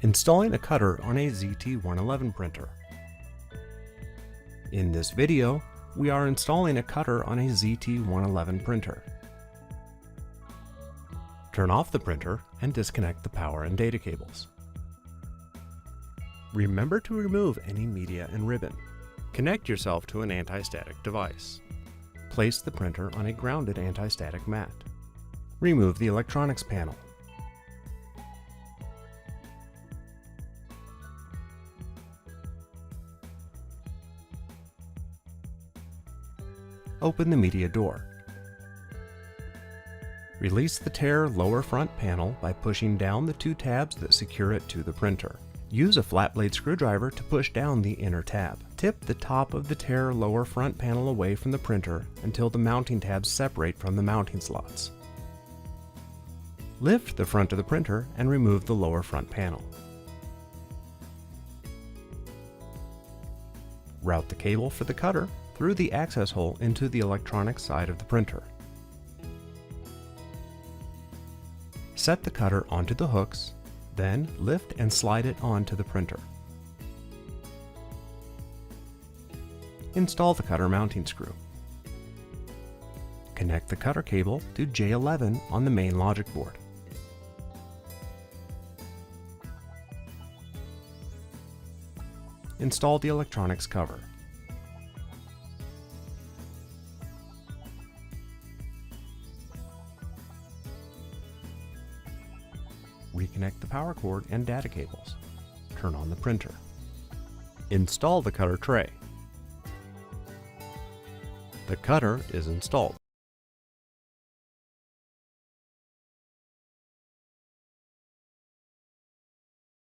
Installing a cutter on a ZT111 printer. In this video, we are installing a cutter on a ZT111 printer. Turn off the printer and disconnect the power and data cables. Remember to remove any media and ribbon. Connect yourself to an anti-static device. Place the printer on a grounded anti-static mat. Remove the electronics panel. Open the media door. Release the tare lower front panel by pushing down the two tabs that secure it to the printer. Use a flat blade screwdriver to push down the inner tab. Tip the top of the tare lower front panel away from the printer until the mounting tabs separate from the mounting slots. Lift the front of the printer and remove the lower front panel. Route the cable for the cutter through the access hole into the electronic side of the printer. Set the cutter onto the hooks, then lift and slide it onto the printer. Install the cutter mounting screw. Connect the cutter cable to J11 on the main logic board. Install the electronics cover. Reconnect the power cord and data cables. Turn on the printer. Install the cutter tray. The cutter is installed.